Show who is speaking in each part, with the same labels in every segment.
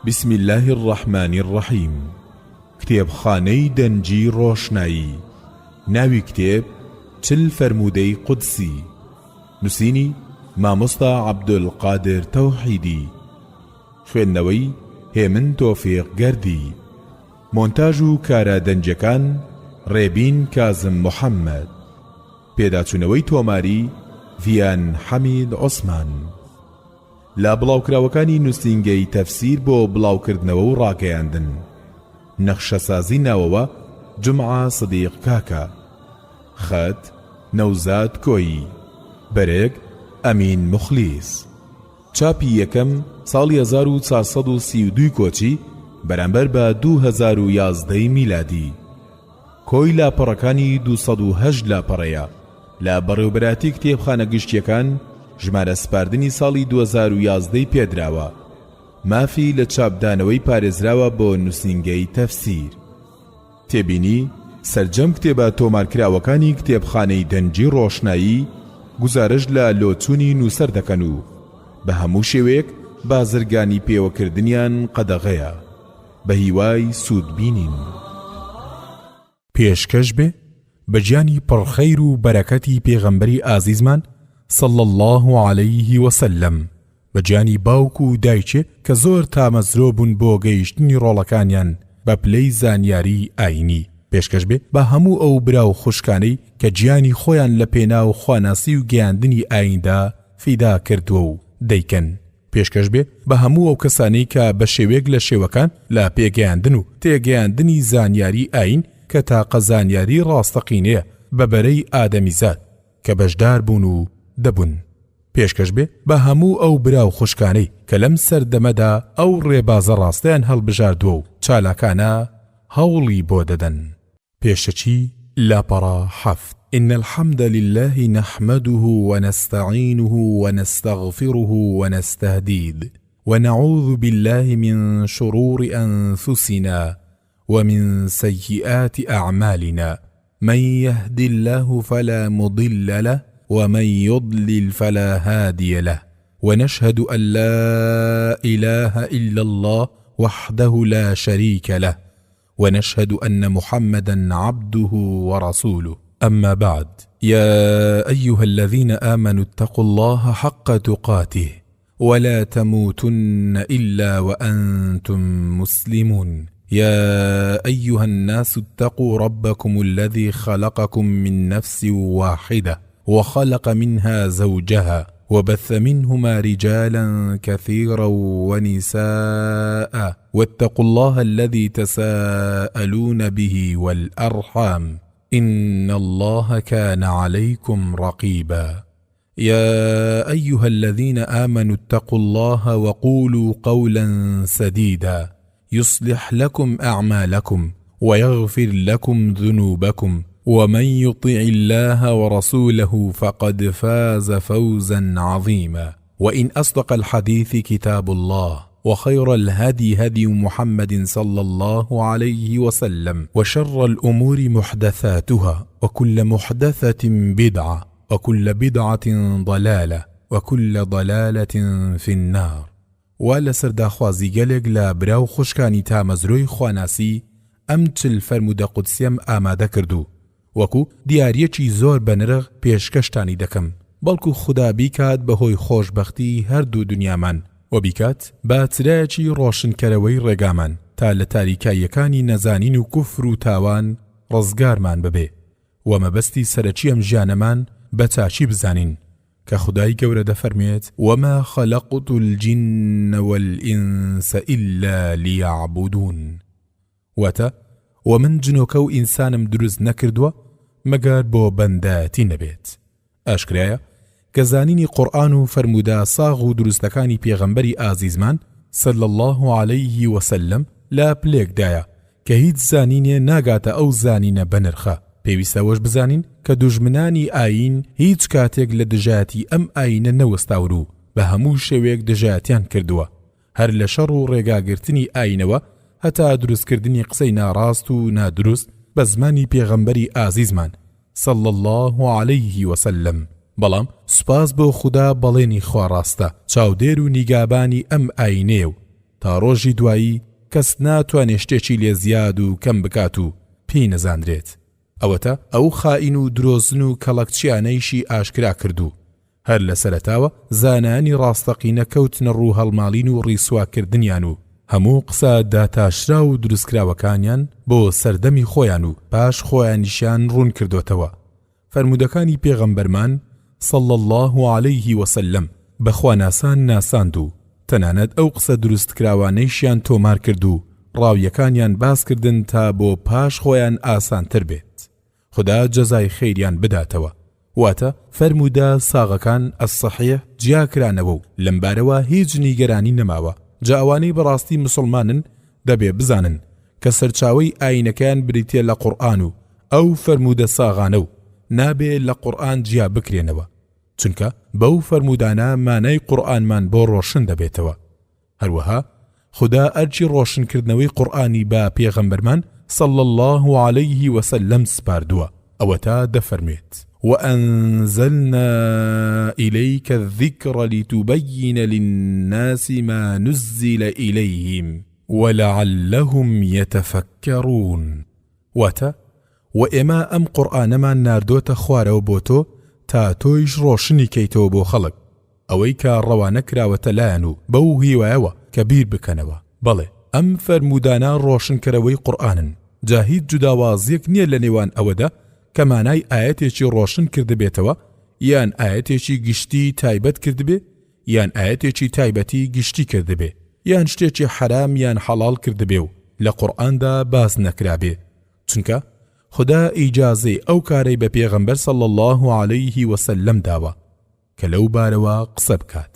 Speaker 1: بسم الله الرحمن الرحيم. کتێبخانەی دەنجی ڕۆشنایی. ناوی کتێب چل فەرموودەی قودسی. نووسینی مامۆستا عەبدولقادر تەوحیدی. خوێندنەوەی هێمن تۆفیق گەردی. مۆنتاژ و کارە دەنجەکان ڕێبین کازم محەممەد. پێداچوونەوەی تۆماری ڤیان حەمید عوسمان. لا بڵاوکراوەکانی نووسینگەی تەفسیر بۆ بڵاوکردنەوە و ڕاگەیاندن. نەخشەسازی ناوەوە جمعە سدیق کاکە. خەت نەوزاد کۆیی. بەرێک ئەمین مخلیس. چاپی یەکەم ساڵی 1432 کۆچی بەرامبەر بە 2011 میلادی. کۆی لاپەڕەکانی 208 لاپەڕەیە. لە بەڕێوەبەراتی کتێبخانە گشتیەکان ژمارە سپاردنی ساڵی 2011 پێدراوە. مافی لە چاپدانەوەی پارێزراوە بۆ نووسینگەی تەفسیر. تێبینی سەرجەم کتێبە تۆمارکراوەکانی کتێبخانەی دەنجی ڕۆشنایی گزارش لە لۆچوونی نووسەر دەکەن و بە هەموو شێوەیەک بازرگانی پێوەکردنیان قەدەغەیە. بە هیوای سوودبینین. پێشکەش بێ بە گیانی پڕخەیر و بەرەکەتی پێغەمبەری ئازیزمان صلى الله عليه وسلم، بە گیانی باوک و دایکێ کە زۆر تامەزرۆ بوون بۆ گەیشتنی ڕۆڵەکانیان بە پلەی زانیاری ئاینی. پێشکەش بێ بە هەموو ئەو براو خوشکانەی کە گیانی خۆیان لە پێناو خواناسی و گەیاندنی ئایندا فیدا کردووە و دەیکەن. پێشکەش بێ بە هەموو ئەو کەسانەی کە بە شێوەیەک لە شێوەکان لە پێگەیاندن و تێگەیاندنی زانیاری ئاین کە تاقە زانیاری ڕاستەقینەیە بە بەرەی ئادەمیزاد کە بەشدار بوون و دەبوون. پێشکەش بێ بە هەموو ئەو براو خوشکانەی کە لەم سەردەمەدا ئەو ڕێبازە ڕاستیان هەڵبژاردووە و چالاکانە هەوڵی بۆ دەدەن. پێشەچی لاپەڕە حەفت. إن الحمد لله نحمده ونستعينه ونستغفره ونستهديه ونعوذ بالله من شرور أنفسنا ومن سيئات أعمالنا من يهد الله فلا مضل له ومن يضلل فلا هادي له ونشهد أن لا إله إلا الله وحده لا شريك له ونشهد أن محمدا عبده ورسوله. أما بعد، يا أيها الذين آمنوا اتقوا الله حق تقاته ولا تموتن إلا وأنتم مسلمون. يا أيها الناس اتقوا ربكم الذي خلقكم من نفس واحدة وخلق منها زوجها وبث منهما رجالا كثيرا ونساء واتقوا الله الذي تساءلون به والأرحام إن الله كان عليكم رقيبا. يا أيها الذين آمنوا اتقوا الله وقولوا قولا سديدا يصلح لكم أعمالكم ويغفر لكم ذنوبكم ومن يطع الله ورسوله فقد فاز فوزا عظيما. وإن أصدق الحديث كتاب الله وخير الهدي هدي محمد صلى الله عليه وسلم وشر الأمور محدثاتها وكل محدثة بدعة وكل بدعة ضلالة وكل ضلالة في النار. ولا سرداخوازی گەلێک لە براو خوشکانی تامەزرۆی خواناسی ئەم چل فەرموودە قودسیم ئامادە کردو. وەکو دیارەکی زۆر بەنرخ پێشکەشتانی دەکەم، بەڵکو خوددا بیکات بەهۆی خۆشبەختی هەردوو دنیامان و بیکات بە چرایەکی ڕۆشنکەرەوەی ڕێگامان تا لە تاریکاییەکانی نەزانین و کوفر و تاوان ڕزگارمان ببێ و مەبەستی سەرەکی ئەم ژیانەمان بە چاچی بزانین کە خودای گەورە دەفەرمێت وما خلقت الجن والإنس إلا ليعبدون. واتە ومن جنۆکە و ئینسانم دروست نەکردووە مەگەر بۆ بەندەتی نەبێت. ئاشکرایە کە زانینی قورئان و فەرموودە ساغ و دروستەکانی پێغەمبەری ئازیزمان صلی الله عليه وسلم لا پلێکدایە کە هیچ زانینێ ناگاتە ئەو زانینە بەنرخە. پێویستەوەش بزانین کە دوژمنانی ئاین هیچ کاتێک لە دژایەتی ئەم ئاینە نەوەستاور و بە هەموو شێوەیەک دژایەتیان کردووە، هەر لە شەڕ و ڕێگاگرتنی ئاینەوە هەتا دروستکردنی قسەی ناڕاست و نادروست بە زمانی پێغەمبەری ئازیزمان صلی الله عليه وسلم. بەڵام سوپاس بۆ خوددا بەڵێنی خوا ڕاستە چاودێر و نیگابانی ئەم ئاینێ و تا ڕۆژی دوایی کەس ناتوانێت شتێکی لێ زیاد و کەم بکات و پێی نەزانرێت. ئەوەتە ئەو خائین و درۆزن و کەڵەکچیانەیشی ئاشکرا کردو. هەر لە سەرەتاوە زانانی ڕاستەقینە کەوتنە ڕوو هەڵماڵین و ڕیسواکردنیان و هەموو قسە داتاشرا و دروستکراوەکانیان بۆ سەردەمی خۆیان و پاش خۆیانیشیان ڕوون کردوتەوە. فەرمودەکانی پێغەمبەرمان صلی الله علیه وسلم بەخوا ناساند و تەنانەت ئەو قسە دروستکراوانەیشیان تۆمار کرد و ڕاویەکانیان باس کردن تا بۆ پاش خۆیان ئاسانتر بێت. خدا جەزای خەیریان بداتەوە. واتە فەرموودە ساغەکان ئەسەحیح جیاکرانەوە و لەمبارەوە هیچ نیگەرانی نەماوە. جا ئەوانەی بەڕاستی مسلمانن دەبێ بزانن کە سەرچاوەی ئاینەکەیان بریتێ لە قورئان و ئەو فەرموودە ساغانە و نابێ لە قورئان جیا بکرێنەوە، چونکە بەو فەرمودانە مانای قورئانمان بۆ ڕۆشن دەبێتەوە. هەروەها خدا ئەرچی ڕۆشنکردنەوەی قورئانی بە پێغەمبەرمان صلی الله علیه وسلم سپاردووە. ئەوەتا دەفەرمێت وأنزلنا إليك الذكر لتبين للناس ما نزل إليهم ولعلهم يتفكرون. واتا وإما أم قرآن ما ناردوت خوارو بوتو تا تويش روشني كيتو بو خلق أويك روانك راوتلانو بوهي وعوى كبير بكنوا بلي أم فرمودانا روشن كروي قرآن جاهيد جداوازيك نير لنوان أودا کەمانای ئاەتێکی ڕۆشن کردبێتەوە یان ئاەتێکی گشتی تایبەت کردبێ یان ئاەتێکی تایبەتی گشتی کردبێ یان شتێکی حرام یان حەڵال کردبێ و لە قورئاندا باز نەکرابێ، چونکە خدا ئیجازەی ئەو کارەی بە پێغەمبەر صلی الله علیه وسلم داوە کە لەو بارەوە قسە بکات.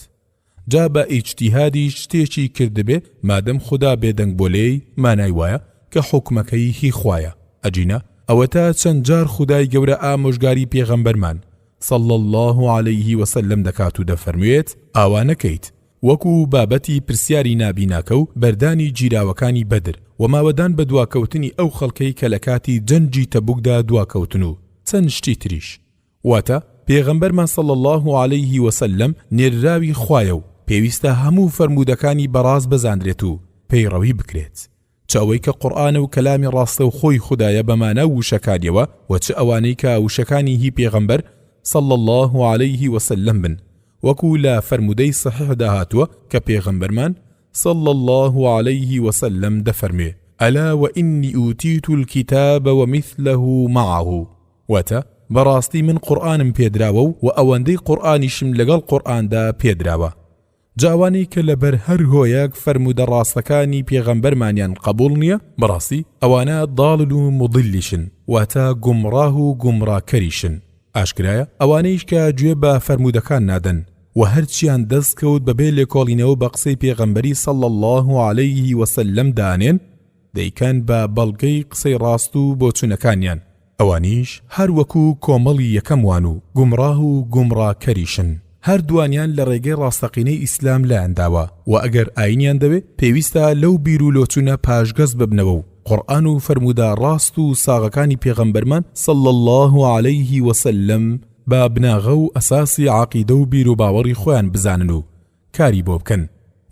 Speaker 1: جا بە ئیجتیهادی شتێکی کردبێ مادەم خدا بێدەنگ بۆ لێی مانای وایە کە حکمەکەی هی خوایە. ئەجینە ئەوەتا چەند جار خودای گەورە ئامۆژگاری پێغەمبەرمان صلی الله علیه وسلم دەکات و دەفەرموێت ئاوانەکەیت وەکو بابەتی پرسیاری نابیناکە و بەردانی جیراوەکانی بەدر و ماوەدان بە دواکەوتنی ئەو خەڵکەی کە لە کاتی جەنجی تەبوکدا دواکەوتن و چەند شتی تریش. واتە پێغەمبەرمان صلی الله علیه وسلم نێراوی خوایە و پێویستە هەموو فەرمودەکانی بەڕاست بزانرێت و پەیڕەوی بکرێت. چ ئەوەی کە قورئانە و کەلامی ڕاستە و خۆی خودایە بەمانە وشەکانیەوە و چ ئەوانەی کە وشەکانی هی پێغەمبەر صلی الله علیه وسلم بن، وەکو لە فەرمودەی صحیحدا هاتووە کە پێغەمبەرمان صلی الله علیه وسلم دەفەرمێ ئەلا وئنی ئوتیت الکتاب ومثله معه. واتە بەڕاستی من قورئانم پێدراوە و ئەوەندەی قورئانیشم لەگەڵ قورئاندا پێدراوە. جاوانی کە لەبەر هەر هۆیەک فەرمودە ڕاستەکانی پێغەمبەرمانیان قبول نییە بەڕاستی ئەوانە داڵل و مضلیشن، واتە گومڕاه و گومڕاکەریشن. ئاشکرایە ئەوانەیش کە گوێ بە فەرمودەکان نادەن و هەرچیان دەستکەوت بەبێ لێکۆڵینەوە بە قسەی پێغەمبەری صلی الله علیه وسلم دانێن دەیکەن بە بەڵگەی قسەی ڕاست و بۆچوونەکانیان. ئەوانیش هەر وەکو کۆمەڵی یەکەموان و گومڕاه و گومڕاکەریشن. هەردووانیان لە ڕێگەی ڕاستەقینەی ئیسلام لایەنداوە و ئەگەر ئاینیان دەوێت پێویستە لەو بیر و لۆچوونە پاشگەز ببنەوە و قورئان و فەرمودە ڕاست و ساغەکانی پێغەمبەرمان صلی الله علیه وسلم با بناغە و ئەساسی عەقیدە و بیر و باوەڕی خۆیان بزانن و کاری بۆ بکەن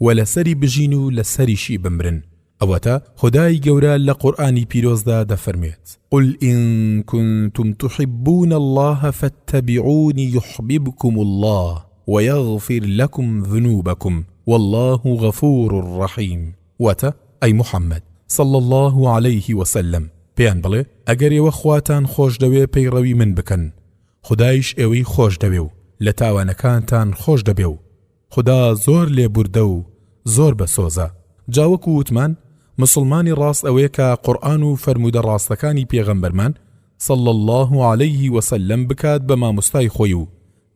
Speaker 1: و لەسەری بژین و لەسەریشی بمرن. ئەوەتە خدای گەورە لە قورئانی پیرۆزدا دەفەرمێت قل إن كنتم تحبون الله فاتبعوني يحببكم الله ويغفر لكم ذنوبكم والله غفور رحيم. واتە ئەی محەممەد صلی الله عليه وسلم پێیان بڵێ ئەگەر ئێوە خواتان خۆش دەوێ پەیڕەوی من بکەن خدایش ئێوەی خۆش دەوێ و لە تاوانەکانتان خۆش دەبێ و خدا زۆر لێبوردە و زۆر بەسۆزە. جاوەکو وتمان مسلمانی ڕاست ئەوەیە کە قورئان و فەرمودە ڕاستەکانی پێغەمبەرمان صلی الله علیه وسلم بکات بە مامۆستای خۆی و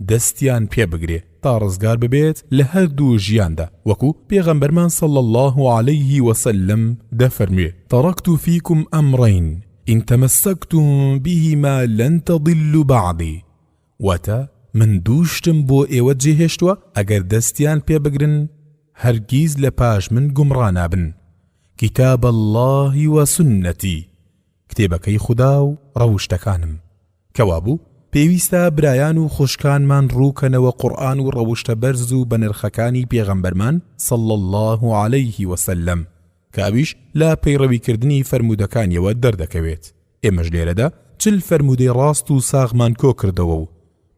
Speaker 1: دەستیان پێ بگرێ تا ڕزگار ببێت لە هەردوو ژیاندا، وەکو پێغەمبەرمان صلی الله علیه وسلم دەفەرموێ تەرەکت فیکم ئەمڕین إن تمسكتم بهما لن تضلوا بعدي. واتە من دووشتم بۆ ئێوە جێهێشتووە ئەگەر دەستیان پێ بگرن هەرگیز لە پاش من گومڕا نابن. کتاب الله و سنەتی کتێبەکەی خدا و ڕەوشتەکانم. کەوابوو پێویستە برایان و خوشکانمان ڕووکەنەوە قورئان و ڕەوشتە بەرز و بەنرخەکانی پێغەمبەرمان صلی الله عليه وسلم کە ئەویش لا پەیڕەویکردنی فەرمودەکانیەوە دەردەکەوێت. ئێمەش لێرەدا چل فەرمودەی ڕاست و ساغمان کۆ کردەوە و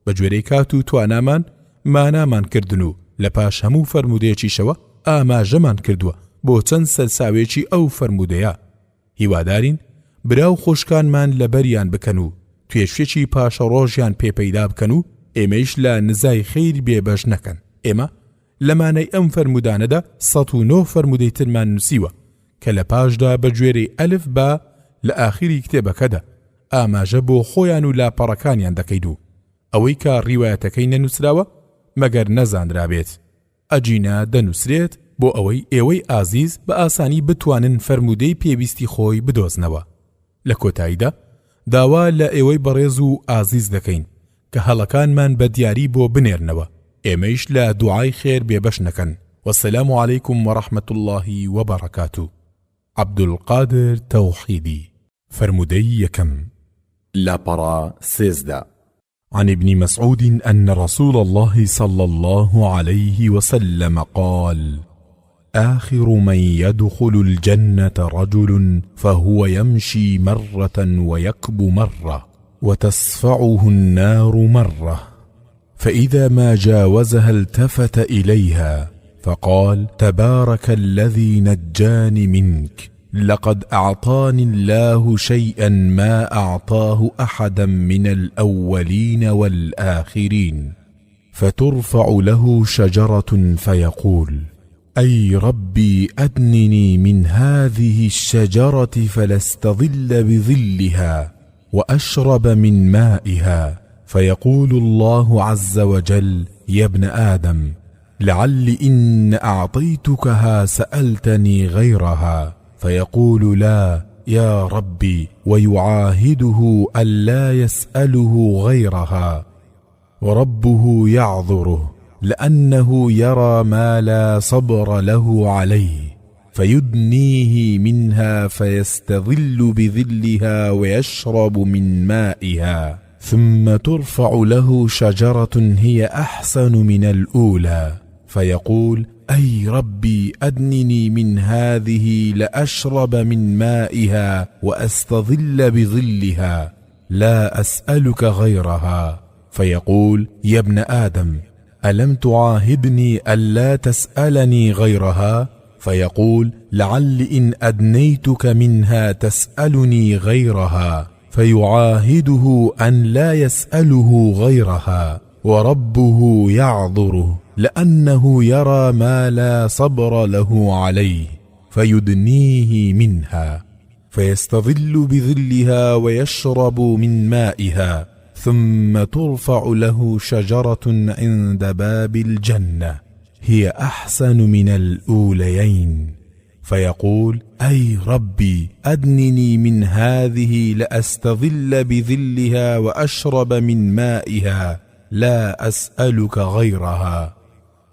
Speaker 1: بە گوێرەی کات و توانامان مانامان کردن و لە پاش هەموو فەرمودەیەکیشەوە ئاماژەمان کردووە بۆ چەند سەرساوێکی ئەو فەرمودەیە. هیوادارین برا و خۆشکانمان لەبەریان بکەن و توێشێکی پاشە ڕۆژیان پێپەیدا بکەن و ئێمەیش لە نزای خەیر بێبەش نەکەن. ئێمە لەمانەی ئەم فەرمودانەدا 109 فەرمودەی ترمان نووسیوە کە لە پاشدا بە گوێرەی ئەلف با لە ئاخری کتێبەکەدا ئاماژە بۆ خۆیان و لاپەڕەکانیان دەکەین و ئەوەی کە ڕیوایەتەکەی نەنووسراوە مەگەر نەزانرابێت ئەجینە دەنووسرێت بۆ ئەوەی ئێوەی ئازیز بە ئاسانی بتوانن فەرمودەی پێویستی خۆی بدۆزنەوە. لە کۆتاییدا داوا لە ئێوەی بەڕێز و ئازیز دەکەین کە هەڵەکانمان بە دیاری بۆ بنێرنەوە. ئێمەیش لە دوعای خێر بێبەش نەکەن. والسلام عليكم ورحمة الله وبركاته. عبدالقادر توحيدي. فرمودي يكم
Speaker 2: لاپەڕە 13.
Speaker 1: عن ابن مسعود أن رسول الله صلى الله عليه وسلم قال: آخر من يدخل الجنة رجل فهو يمشي مرة ويكب مرة وتصفعه النار مرة، فإذا ما جاوزها التفت إليها فقال: تبارك الذي نجاني منك، لقد أعطاني الله شيئا ما أعطاه أحدا من الأولين والآخرين. فترفع له شجرة فيقول: أي ربي أدنني من هذه الشجرة فلاستظل بظلها وأشرب من مائها. فيقول الله عز وجل: يا ابن آدم، لعل إن أعطيتكها سألتني غيرها. فيقول: لا يا ربي، ويعاهده ألا يسأله غيرها، وربه يعذره لأنه يرى ما لا صبر له عليه، فيدنيه منها فيستظل بظلها ويشرب من مائها، ثم ترفع له شجرة هي أحسن من الأولى فيقول: أي ربي أدنني من هذه لأشرب من مائها وأستظل بظلها، لا أسألك غيرها. فيقول: يا ابن آدم، ألم تعاهدني ألا تسألني غيرها؟ فيقول: لعل إن أدنيتك منها تسألني غيرها. فيعاهده أن لا يسأله غيرها، وربه يعذره لأنه يرى ما لا صبر له عليه، فيدنيه منها فيستظل بظلها ويشرب من مائها، ثم ترفع له شجرة عند باب الجنة هي أحسن من الأوليين، فيقول: أي ربي أدنني من هذه لأستظل بظلها وأشرب من مائها، لا أسألك غيرها.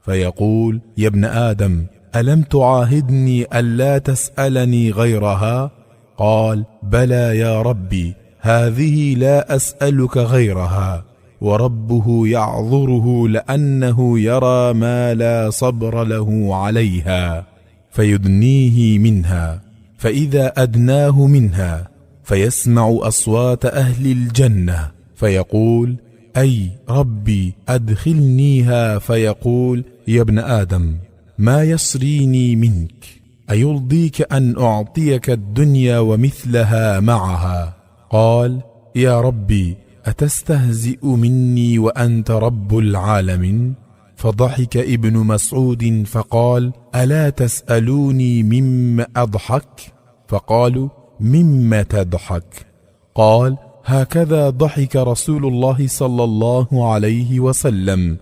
Speaker 1: فيقول: يا ابن آدم، ألم تعاهدني ألا تسألني غيرها؟ قال: بلى يا ربي، هذه لا أسألك غيرها، وربه يعذره لأنه يرى ما لا صبر له عليها، فيدنيه منها. فإذا أدناه منها فيسمع أصوات أهل الجنة فيقول: أي ربي أدخلنيها. فيقول: يا ابن آدم، ما يسريني منك؟ أيرضيك أن أعطيك الدنيا ومثلها معها؟ قال: يا ربي، أتستهزئ مني وأنت رب العالمين؟ فضحك ابن مسعود فقال: ألا تسألوني مما أضحك؟ فقالوا: مما تضحك؟ قال: هكذا ضحك رسول الله صلى الله عليه وسلم.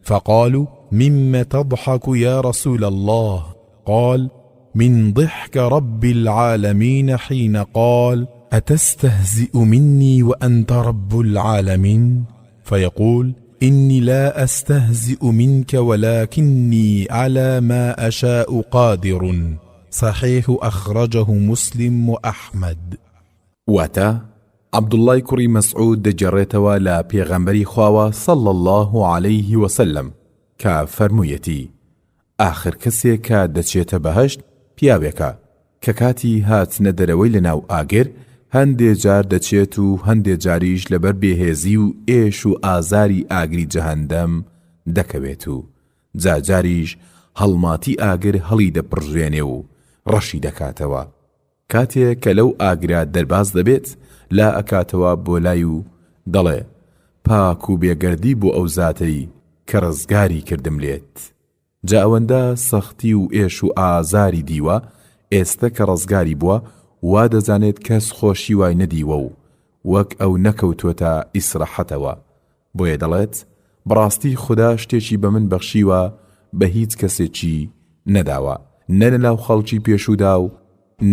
Speaker 1: فقالوا: مما تضحك يا رسول الله؟ قال: من ضحك رب العالمين حين قال: أتستهزئ مني وأنت رب العالمين؟ فيقول: إني لا أستهزئ منك ولكني على ما أشاء قادر. صحيح، أخرجه مسلم وأحمد.
Speaker 2: واتە عەبدوڵڵای کوڕی مەسعود دەجێڕێتەوە لە پێغەمبەری خواوە صەڵی الله عليه وسلم کە فەرموویەتی: ئاخر کەسێک کە دەچێتە بەهەشت پیاوێکە کە کاتی هاتنە دەرەوەی لە ناو ئاگر هەندێ جار دەچێت و هەندێ جاریش لەبەر بێهێزی و ئێش و ئازاری ئاگری جەهەندەم دەکەوێت و جاجاریش هەڵماتی ئاگر هەڵی دەپڕژێنێ و ڕەشی دەکاتەوە. کاتێک کە لەو ئاگرا دەرباز دەبێت لا ئەکاتەوە بۆ لای و دەڵێ: پاک و بێگەردی بۆ ئەو زاتەی کە ڕزگاری کردم لێت. جا ئەوەندە سەختی و ئێش و ئازاری دیوە، ئێستا کە ڕزگاری بووە وا دەزانێت کەس خۆشی وای نەدیوە و وەک ئەو نەکەوتوۆتە ئیسراحەتەوە. بۆیە دەڵێت: بڕاستی خوددا شتێکی بە من بەخشیوە بە هیچ کەسێکی نەداوە، نە لەناو خەڵکی پێشوودا و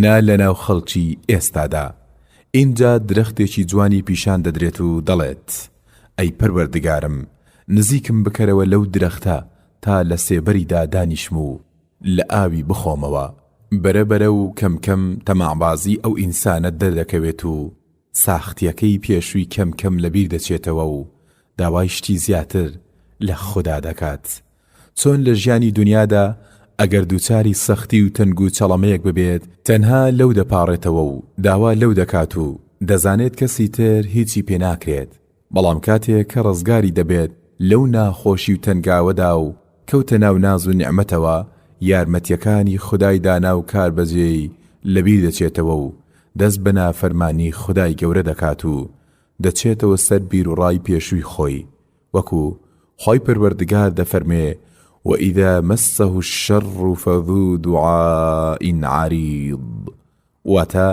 Speaker 2: نا لەناو خەڵکی ئێستادا. اینجا درەختێکی جوانی پیشان دەدرێت و دەڵێت: ئەی پەروەردگارم، نزیکم بکەرەوە لەو درەختە تا لە سێبەریدا دانیشم و لە ئاوی بخۆمەوە. بەرەبەرە و کەمکەم تەماعبازی ئەو ئینسانە دەردەکەوێت و ساختیەکەی پێشووی کەمکەم لەبیر دەچێتەوە و داوای شتی زیاتر لە خوددا دەکات. چۆن لە ژیانی دنیادا ئەگەر دووچاری سەختی و تەنگ و چەڵەمەیەک ببێت تەنها لەو دەپاڕێتەوە و داوا لەو دەکات و دەزانێت کەسی تر هیچی پێ ناکرێت. بەڵام کاتێک کە ڕزگاری دەبێت لەو ناخۆشی و تەنگاوەدا و کەوتە ناو ناز و نیعمەتەوە، یارمەتیەکانی خودای دانا و کاربەجێی لەبیر دەچێتەوە و دەست بە نافەرمانی خودای گەورە دەکات و دەچێتەوە سەر بیر و ڕای پێشووی خۆی، وەکو خۆی پەروەردگار دەفەرمێ: وَإِذَا مَسَّهُ الشَّرُّ فَذُو دُعَاءٍ عَرِيضٍ. واتە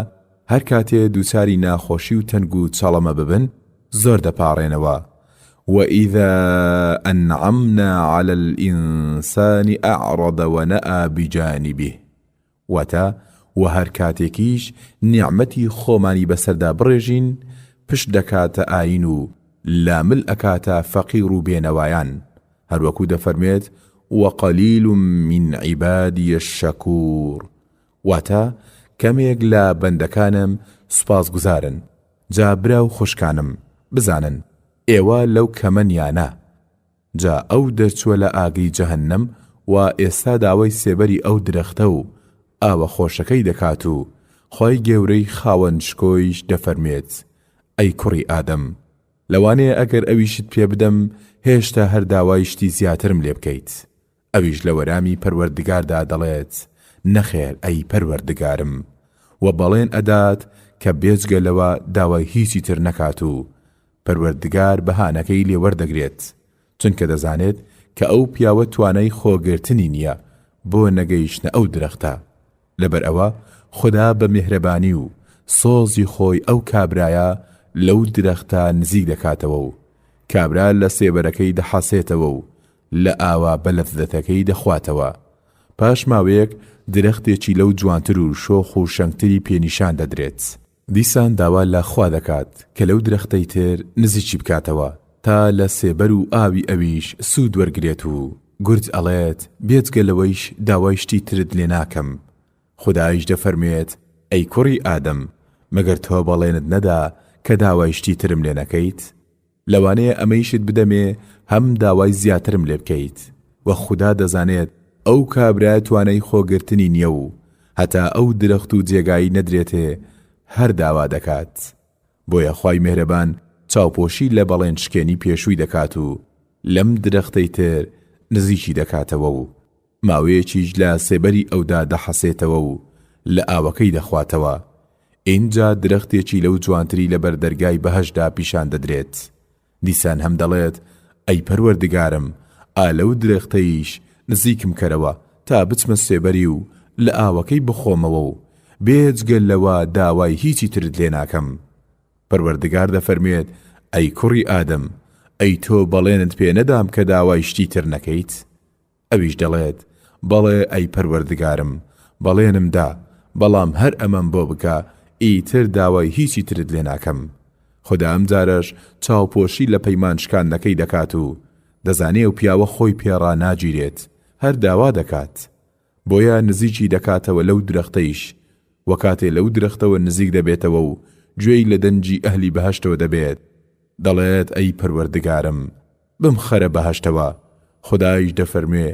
Speaker 2: هەر کاتێ دووچاری ناخۆشی و تەنگ و چەڵەمە ببن زۆر دەپاڕێنەوە. وَإِذَا أَنْعَمْنَا عَلَى الْإِنسَانِ أَعْرَضَ وَنَأَى بِجَانِبِهِ. واتە و هەر کاتێکیش نیعمەتی خۆمانی بەسەردا بڕێژین پشت دەکاتە ئاین و لامل ئەکاتە فەقیر و بێنەوایان. هەروەکو دەفەرمێت: وَقَلِيلٌ مِّنْ عِبَادِيَ الشَّكُورِ. واتە کەمێک لە بەندەکانم سوپاسگوزارن. جا برا و خوشکانم بزانن ئێوە لەو کەمەنیانە. جا ئەو دەرچووە لە ئاگری جەهەنەم و ئێستا داوای سێبەری ئەو درەختە و ئاوە خۆشەکەی دەکات و خۆی گەورەی خاوەن شکۆیش دەفەرمێت: ئەی کوڕی ئادەم، لەوانەیە ئەگەر ئەویشت پێ بدەم هێشتا هەر داوای شتی زیاترم لێ بکەیت. ئەویش لە وەرامی پەروەردگاردا دەڵێت: نەخێر ئەی پەروەردگارم، و بەڵێن ئەدات کە بێجگە لەوە داوای هیچی تر نەکات و پەروەردگار بەهانەکەی لێ وەردەگرێت، چونکە دەزانێت کە ئەو پیاوە توانای خۆگرتنی نییە بۆ نەگەیشتنە ئەو درەختە. لەبەر ئەوە خوددا بە میهرەبانی و سۆزی خۆی ئەو کابرایە لەو درەختە نزیک دەکاتەوە و کابرا لە سێبەرەکەی دەحەسێتەوە و لە ئاوا بە لەذەتەکەی دەخواتەوە. پاش ماوەیەک درەختێکی لەو جوانتر و شۆخ و شەنگتری پێنیشان دەدرێت. دیسان داوا لە خوا دەکات کە لەو درەختەی تر نزیکی بکاتەوە تا لە سێبەر و ئاوی ئەویش سوود وەرگرێت و گورج ئەڵێت: بێجگە لەوەیش داوای شتی ترت لێ ناکەم. خودایش دەفەرمێت: ئەی کوڕی ئادەم، مەگەر تۆ بەڵێنت نەدا کە داوای شتی ترم لێ نەکەیت؟ لەوانەیە ئەمەیشت بدەمێ هەم داوای زیاترم لێ بکەیت. و خوددا دەزانێت ئەو کابرا توانای خۆگرتنی نییە و هەتا ئەو درەخت و جێگایی نەدرێتێ هەر داوا دەکات. بۆیە خوای مێهرەبان چاوپۆشی لە بەڵێن شکێنی پێشووی دەکات و لەم درەختەی تر نزیکی دەکاتەوە و ماوەیەکیش لە سێبەری ئەودا دەحەسێتەوە و لە ئاوەکەی دەخواتەوە. اینجا درەختێکی لەو جوانتری لە بەردەرگای بەهەشدا پیشان دەدرێت. دیسان هەم دەڵێت: ئەی پەروەردگارم، ئالەو درەختەیش نزیکم کەرەوە تا بچمە سێبەری و لە ئاوەکەی بخۆمەوە و بێجگە لەوە داوای هیچی ترت لێ ناکەم. پەروەردگار دەفەرمێت: ئەی کوڕی ئادەم، ئەی تۆ بەڵێنت پێ نەدام کە داوای شتی تر نەکەیت؟ ئەویش دەڵێت: بەڵێ ئەی پەروەردگارم، بەڵێنم دا، بەڵام هەر ئەمەم بۆ بکە ئیتر داوای هیچی ترت لێ ناکەم. خوددا ئەم جارەش چاوپۆشی لە پەیمان شکاندنەکەی دەکات و دەزانێ و پیاوە خۆی پێڕا ناگیرێت، هەر داوا دەکات. بۆیە نزیکی دەکاتەوە لەو درەختەیش، وە کاتێ لەو درەختەوە نزیک دەبێتەوە و گوێی لە دەنجی ئەهلی بەهەشتەوە دەبێت، دەڵێت ئەی پەروەردگارم بمخەرە بەهەشتەوە. خودایش دەفەرموێ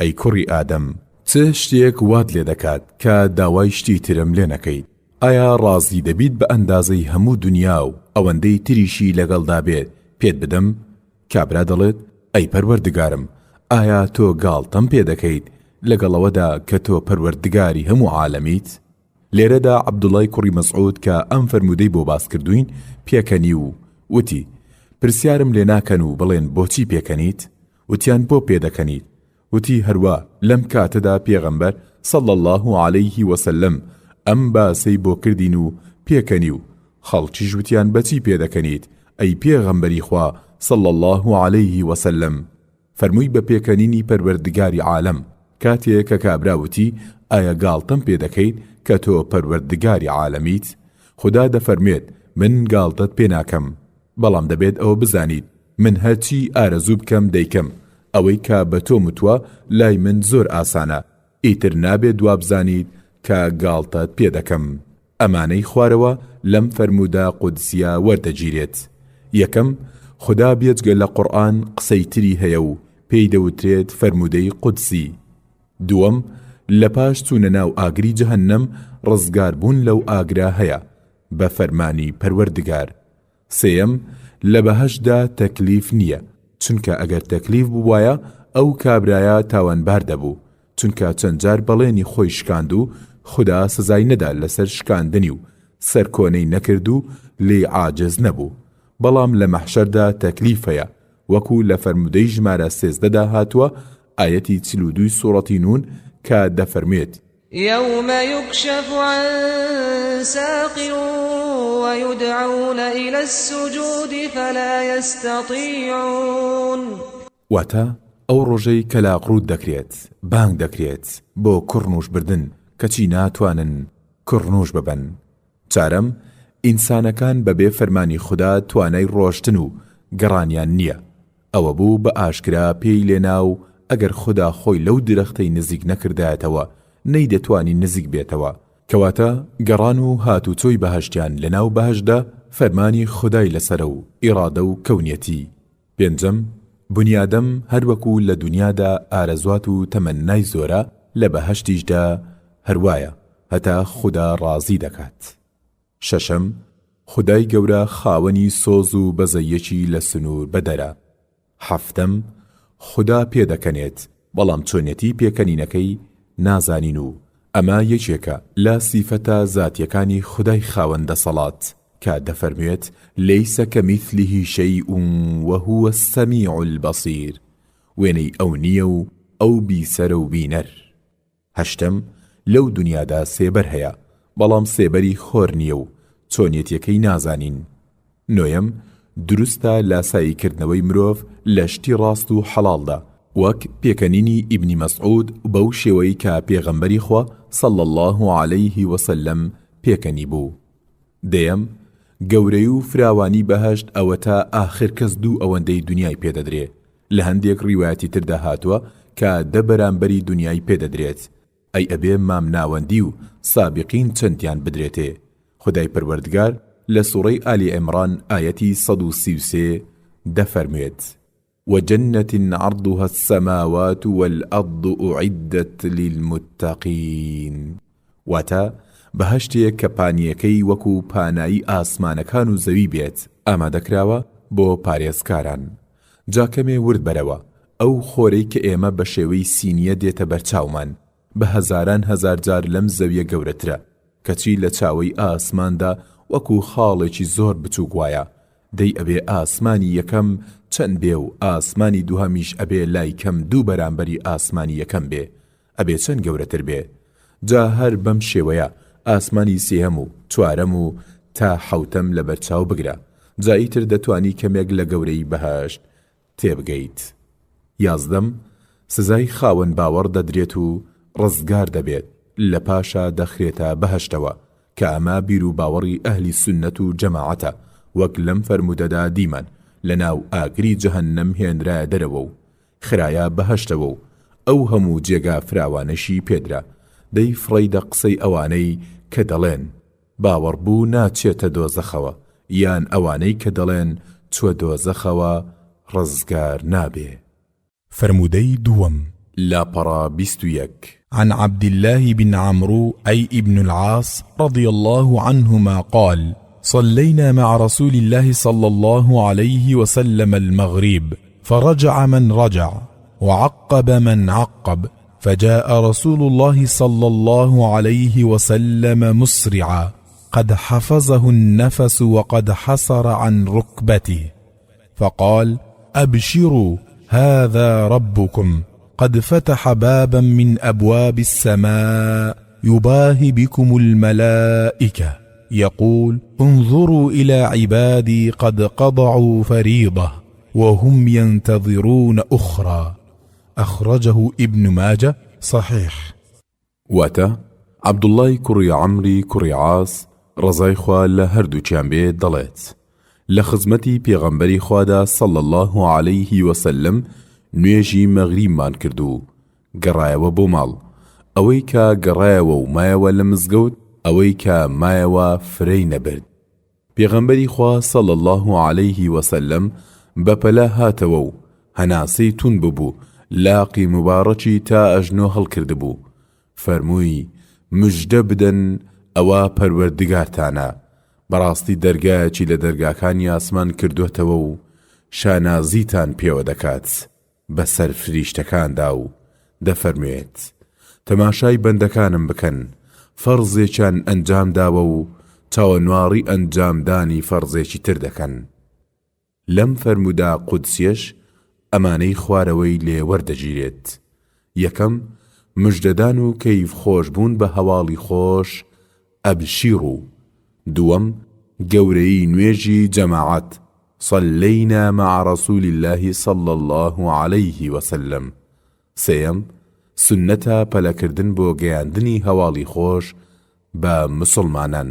Speaker 2: ئەی کوڕی ئادەم چ شتێک وات لێ دەکات کە داوای شتی ترم لێ نەکەیت؟ ئایا ڕازی دەبیت بە ئەندازەی هەموو دنیا و ئەوەندەی تریشی لەگەڵدا بێت پێت بدەم؟ کابرا دەڵێت ئەی پەروەردگارم ئایا تۆ گاڵتەم پێ دەکەیت لەگەڵەوەدا کە تۆ پەروەردگاری هەموو عالەمیت؟ لێرەدا عەبدوڵای کوڕی مەسعود کە ئەم فەرمودەی بۆ باس کردوین پێکەنی و وتی پرسیارم لێ ناکەن و بڵێن بۆچی پێکەنیت؟ وتیان بۆ پێدەکەنیت؟ وتی هەروە لەم کاتەدا پێغەمبەر صلی الله عليه وسلم ئەم باسەی بۆ کردین و پێکەنی و خەڵکیش وتیان بەچی پێدەکەنیت ئەی پێغەمبەری خوا صلی الله عليه وسلم؟ فەرمووی بە پێکەنینی پەروەردگاری عالەم. کاتێک کە کابراوتی ئایا گاڵتەم پێ دەکەیت کە تۆ پەروەردگاری عالەمیت؟ خدا دەفەرمێت من گاڵتەت پێ ناکەم، بەڵام دەبێت ئەوە بزانیت من هەرچی ئارەزوو بکەم دەیکەم، ئەوەی کە بە تۆ متووە لای من زۆر ئاسانە، ئیتر نابێت دوابزانیت کە گاڵتەت پێ دەکەم. ئەمانەی خوارەوە لەم فەرموودە قودسیە وەردەگیرێت. یەکەم، خدا بێجگە لە قورئان قسەی تری هەیە و پێی دەوترێت فەرموودەی قودسی. دووەم، لە پاش چوونە ناو ئاگری جەهەنەم ڕزگاربوون لەو ئاگرا هەیە بە فەرمانی پەروەردگار. سێیەم، لە بەهەشدا تەکلیف نییە، چونکە ئەگەر تەکلیف بووایە ئەو کابرایە تاوانبار دەبوو، چونکە چەند جار بەڵێنی خۆی شکاند و خدا سزای نەدا لەسەر شکاندنی و سەرکۆنەی نەکرد و لێ عاجز نەبوو. بەڵام لە مەحشەردا تەکلیف هەیە، وەکو لە فەرمودەی ژمارە 13دا هاتووە ئایەتی 42 سوڕەتی نون کە دەفەرمێت
Speaker 3: يوم يكشف عن ساق ويدعون إلى السجود فلا يستطيعون.
Speaker 2: واتە ئەو ڕۆژەی کە لاقڕوود دەکرێت، بانگ دەکرێت بۆ کوڕنوش بردن کەچی ناتوانن کوڕنوش ببن. چارەم، ئینسانەکان بەبێ فەرمانی خدا توانای ڕۆشتن و گەڕانیان نییە. ئەوە بوو بە ئاشکرا پێی لێنا و ئەگەر خدا خۆی لەو درەختەی نزیک نەکردایەتەوە نەی دەتوانی نزیک بێتەوە. کەواتە گەڕان و هاتوچۆی بەهەشتیان لەناو بەهەشدا فەرمانی خدای لەسەرە و ئیرادە و کەونیەتی. پێنجەم، بنیادەم هەروەکو لە دنیادا ئارەزوات و تەمەنای زۆرە لە بەهەشتیشدا هەروایە هەتا خدا ڕازی دەکات. شەشەم، خدای گەورە خاوەنی سۆز و بەزەیەکی لە سنوور بەدەرە. هەفتەم، خدا پێدەکەنێت بەڵام چۆنیەتی پێکەنینەکەی نازانین و ئەمە یەکێکە لە سیفەتە زاتیەکانی خدای خاوەندە سەڵات کە دەفەرموێت لەیسە کەمیثلیه شەیء وەهوە السەمیع البەصیر، وێنەی ئەو نییە و ئەو بیسەرە و بینەر. هەشتەم، لەو دنیادا سێبەر هەیە بەڵام سێبەری خۆر نییە و چۆنیەتیەکەی نازانین. نۆیەم، دروستە لاساییکردنەوەی مرۆڤ لە شتی ڕاست و حەڵاڵدا، وەک پێکەنینی ئیبنی مەسعود بەو شێوەی کە پێغەمبەری خوا صلی الله عليه وسلم پێکەنی بوو. دەیەم، گەورەی و فراوانی بەهەشت ئەوە تا ئاخر کەس دوو ئەوەندەی دنیای پێدەدرێ. لە هەندێک ڕیواەتی تردا هاتووە کە دە بەرامبەری دنیای پێدەدرێت. ئەی ئەبێ مام ناوەندی و سابقین چەندیان بدرێتێ. خدای پەروەردگار لە سوڕەی ئالی عیمران ئایەتی 133 دەفەرموێت وجنة عرضها السماوات والأرض أعدت للمتقين. واتە بەهەشتێک کە پانیەکەی وەکو پانایی ئاسمانەکان و زەوی بێت ئامادەکراوە بۆ پارێزکاران. جاکەمێ ورد بەرەوە ئەو خۆرەی کە ئێمە بە شێوەی سینیە دێتە بەرچاومان بە هەزاران هەزار جار لەم زەویە گەورەترە، کەچی لە چاوەی ئاسماندا وەکو خاڵێکی زۆر بچووک وایە. دەی ئەبێ ئاسمانی یەکەم چەند بێ و ئاسمانی دووهەمیش ئەبێ لای کەم دوو بەرامبەری ئاسمانی یەکەم بێ، ئەبێ چەند گەورەتر بێ. جا هەر بەم شێوەیە ئاسمانی سێهەم و چوارەم و تا حەوتەم لە بەرچاو بگرە، جاییتر دەتوانی کەمێک لە گەورەی بەهەشت تێبگەیت. یازدەم، سزای خاوەن باوەڕ دەدرێت و ڕزگار دەبێت لە پاشا دەخرێتە بەهەشتەوە کە ئەمە بیر و باوەڕی ئەهلی سونەت و جەماعەتە، وەک لەم فەرمودەدا دیمان لە ناو ئاگری جەهەنەم هێنرایە دەرەوە و خرایە بەهەشتەوە و ئەو هەموو جێگا فراوانەشی پێدرا. دەی فڕەیدە قسەی ئەوانەی کە دەڵێن باوەڕبوو ناچێتە دۆزەخەوە، یان ئەوانەی کە دەڵێن چوە دۆزەخەوە ڕزگار نابێ.
Speaker 1: فرمودەی دووەم.
Speaker 2: لاپەڕا 21.
Speaker 1: عن عبد الله بن عمرو أي ابن العاص رضي الله عنهما قال: صلينا مع رسول الله صلى الله عليه وسلم المغرب، فرجع من رجع وعقب من عقب، فجاء رسول الله صلى الله عليه وسلم مسرعا قد حفظه النفس وقد حسر عن ركبته، فقال: أبشروا هذا ربكم قد فتح بابا من أبواب السماء يباهي بكم الملائكة يقول: انظروا إلى عبادي قد قضعوا فريضة وهم ينتظرون أخرى. أخرجه ابن ماجه صحيح.
Speaker 2: واتا عبد الله كري عمري كري عاص رضای خوا لە هەردووچیان بێ دەڵێت لە خزمەتی پێغەمبەری خوادا صلى الله عليه وسلم نوێژی مەغریبمان کرد و گەڕایەوە بۆ ماڵ. ئەوەی کە گەڕایەوە و مایەوە لە مزگەوت، ئەوەی کە مایەوە فرەی نەبرد. پێغەمبەری خوا صلى الله عليه وسلم بەپەلا هاتەوە و هەناسەی تون ببوو، لاقی مبارەکی تا ئەژنۆ هەڵکردبوو. فەرمووی: مژدە بدەن، ئەوە پەروەردگارتانە، بەڕاستی دەرگایەکی لە دەرگاکانی ئاسمان کردوێتەوە و شانازیتان پێوە دەکات بەسەر فریشتەکاندا و دەفەرموێت: تەماشای بەندەکانم بکەن، فەرزێکیان ئەنجام داوە و چاوەنواڕی ئەنجامدانی فەرزێکی تر دەکەن. لەم فەرموودا قودسیەش ئەمانەی خوارەوەی لێ وەردەگیرێت. یەکەم، مژدەدان و کەیف خۆشبوون بە هەواڵی خۆش، ئەبشیڕوو. دووەم، گەورەی نوێژی جەماعەت، صلينا مع رسول الله صلى الله عليه وسلم. سێیەم، سنەتە پەلەکردن بۆ گەیاندنی هەواڵی خۆش بە مسلمانان.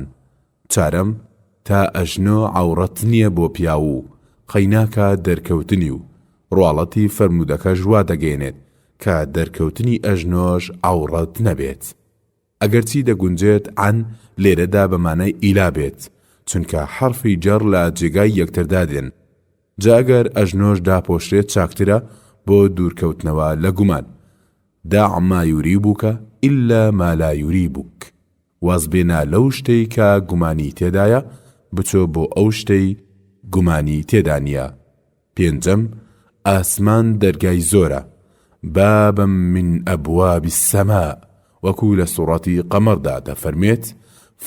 Speaker 2: چارەم، تا ئەژنۆ عەورەت نییە بۆ پیا و قەیناکە دەرکەوتنی و ڕواڵەتی فەرموودەکەش وا دەگەێنێت کە دەرکەوتنی ئەژنۆش عەورەت نەبێت. ئەگەرچی دەگونجێت عن لێرەدا بەمانای ئیلا بێت، چونکە حرفی جەڕ لە جێگای یەکتردا دێن. جا ئەگەر ئەژنۆش داپۆشرێت چاکترە بۆ دوورکەوتنەوە لە گومان. داع ما یوریبوکە ئیلا ما لا یوریبوک. واز بێنە لەو شتەی کە گومانی تێدایە، بچۆ بۆ ئەو شتەی گومانی تێدا نییە. پێنجەم، ئاسمان دەرگای زۆرە، بابا من ئەبواب السەماء، وەکو لە سوڕەتی قەمەردا دەفەرمێت: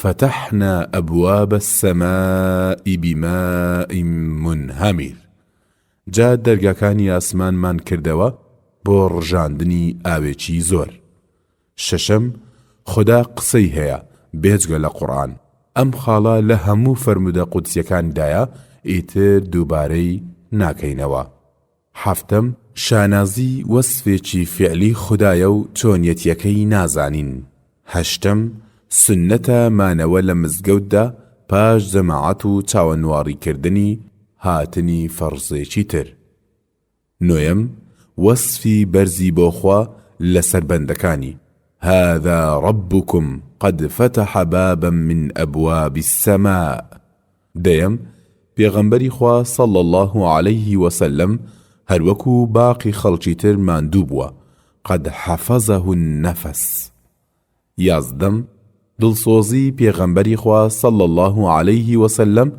Speaker 2: فتحنا أبواب السماء بماء منهمر. جا دەرگاکانی ئاسمانمان کردەوە بۆ ڕژاندنی ئاوێکی زۆر. شەشەم، خدا قسەی هەیە بێجگە لە قورئان. ئەم خاڵە لە هەموو فەرمودە قودسیەکاندایە، ئیتر دووبارەی ناکەینەوە. هەفتەم، شانازی وەسفێکی فعلی خدایە و چۆنیەتیەکەی نازانین. هەشتەم، سنەتە مانەوە لە مزگەوتدا پاش جەماعەت و چاوەنواڕیکردنی هاتنی فەرزێکی تر. نۆیەم، وەسفی بەرزی بۆ خوا لەسەر بەندەکانی، هذا ربكم قد فتح بابا من أبواب السماء. دەیەم، پێغەمبەری خوا صلى الله عليه وسلم هەروەکو باقی خەڵکی تر ماندوو بووە، قد حفظه النفس. یازدەم، دڵسۆزی پێغەمبەری خوا صلى الله عليه وسلم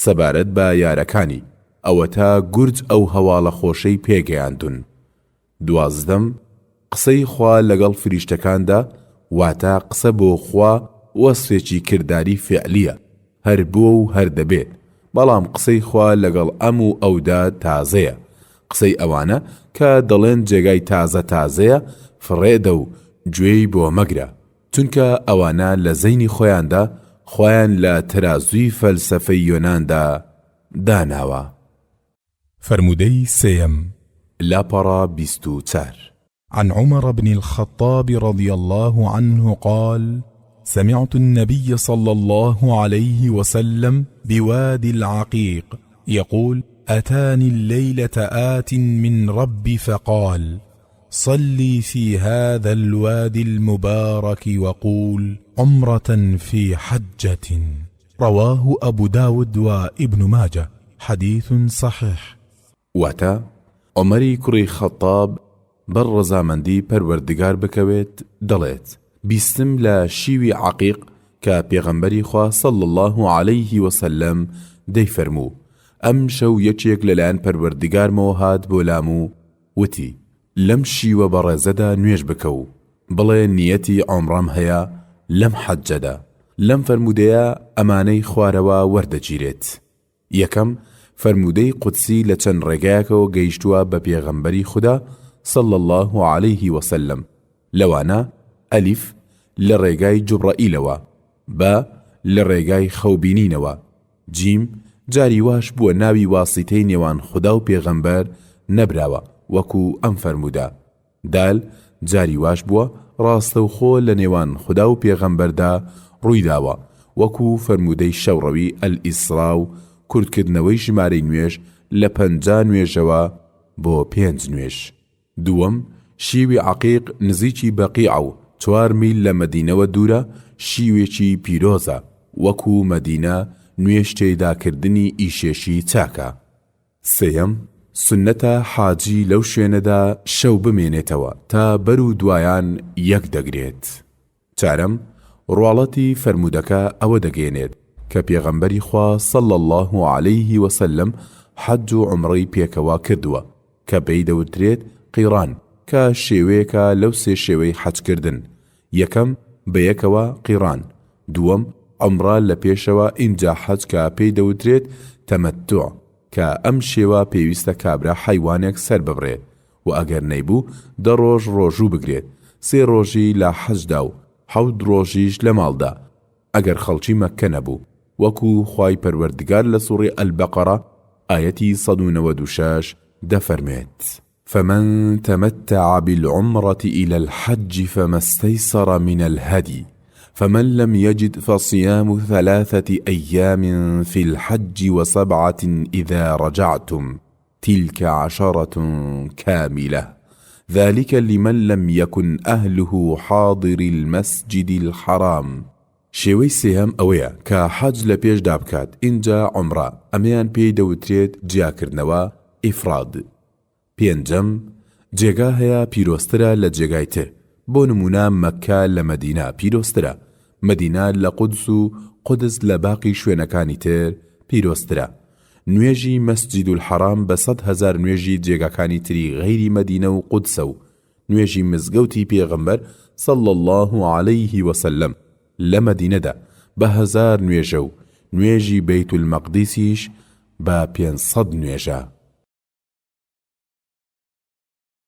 Speaker 2: سەبارەت بە یارەکانی، ئەوە تا گورج ئەو هەواڵە خۆشەی پێگەیاندون. دوازدەم، قسەی خوا لەگەڵ فریشتەکاندا، واتە قسە بۆ خوا وەسفێکی کردداری فعلیە، هەر بووە و هەر دەبێت، بەڵام قسەی خوا لەگەڵ ئەم و ئەودا تازەیە. قسەی ئەوانە کە دەڵێن جێگای تازە تازەیە، فڕێدە و گوێی بۆ مەگرە، چونکە ئەوانە لە زەینی خۆیاندا خۆیان لە تەرازوی فەلسەفەی یۆناندا داناوە.
Speaker 1: فرمودەی سێیەم.
Speaker 2: لاپەڕا 24.
Speaker 1: عن عمر بن الخطاب رضي الله عنه قال: سمعت النبي صلى الله عليه وسلم بوادي العقيق يقول: أتاني الليلة آت من ربي فقال: صلي في هذا الوادي المبارك وقول عمرة في حجة. رواه أبو داود وابن ماجه، حديث صحيح.
Speaker 2: واتا عمری کوڕی خەتاب بەر ڕەزامەندی پەروەردگار بکەوێت دەڵێت بیستم لە شیوی عەقیق کە پێغەمبەری خوا صلی الله عليه وسلم دەیفەرموو ئەم شەو یەکێک لەلایەن پەروەردگارمەوە هات بۆ لام و وتی لەم شیوە بەڕێزەدا نوێژ بکە و بڵێ نیەتی عومڕەم هەیە لەم حەجەدا. لەم فەرمودەیە ئەمانەی خوارەوە وەردەگیرێت. یەکەم فەرمودەی قودسی لە چەند ڕێگایەکەوە گەیشتووە بە پێغەمبەری خوددا صلی الله عليه وسلم. لەوانە ئەلیف لە ڕێگای جوبرائیلەوە، بە لە ڕێگای خەوبینینەوە، جیم جاری واش بووە ناوی واسیتەی نێوان خوددا و پێغەمبەر نەبراوە وەکو ئەم فەرمودە، دال جاری واش بووە ڕاستەوخۆ لە نێوان خوددا و پێغەمبەردا ڕوویداوە وەکو فەرمودەی شەوڕەوی ئەلئیسرا و کورتکردنەوەی ژمارەی نوێژ لە 50 نوێژەوە بۆ 5 نوێژ. دووەم شیوی عەقیق نزیکی بەقیع و 4 میل لە مەدینەوە دوورە، شیوێکی پیرۆزە وەکو مەدینە نوێژ تێداکردنی ئیشێشی چاکە. سێیەم سنەتە حاجی لەو شوێنەدا شەو بمێنێتەوە تا بەر و دوایان یەک دەگرێت. چارەم ڕواڵەتی فەرمودەکە ئەوە دەگەێنێت کە پێغەمبەری خوا صلی الله عليه وسلم حەج و عومڕەی پێکەوە کردووە کە پێی دەوترێت قیڕان، کە شێوەیەکە لەو سێ شێوەی حەجکردن. یەکەم بەیەکەوە قیڕان، دووەم عومڕە لە پێشەوە ئینجا حەج کە پێی دەوترێت تەمەتوع، کە ئەم شێوە پێویستە کابرا حەیوانێک سەر ببڕێت و ئەگەر نەیبوو 10 ڕۆژ ڕۆژوو بگرێت، 3 ڕۆژی لە حەجدا و 7 ڕۆژیش لە ماڵدا ئەگەر خەڵکی مەککە نەبوو، وەکو خوای پەروەردگار لە سوڕی ئەلبەقەرە ئاەتی 196 دەفەرمێت فمن تمتع بالعمرة إلى الحج فما استيسر من الهدي فمن لم يجد فصيام 3 أيام في الحج و7 إذا رجعتم تلك 10 كاملة ذلك لمن لم يكن أهله حاضر المسجد الحرام. شێوەی سێهەم ئەوەیە کە حەج لە پێشدا بکات، ئینجا عومڕە ئەمەیان پێی دەوترێت جیاکردنەوە ئیفراد. پێنجەم جێگا هەیە پیرۆسترە لە جێگای تر، بۆ نمونە مەککە لە مەدینە پیرۆسترە، مەدینە لە قودس و قودس لە باقی شوێنەکانی تر پیرۆسترە. نوێژی مەسجد الحرام بە 100,000 نوێژی جێگاکانی تری غەیری مەدینە و قودسە و نوێژی مزگەوتی پێغەمبەر صلی الله عليه وسلم لە مەدینەدا بە 1000 نوێژە و نوێژی بەیت المەقدیسیش بە 500 نوێژە.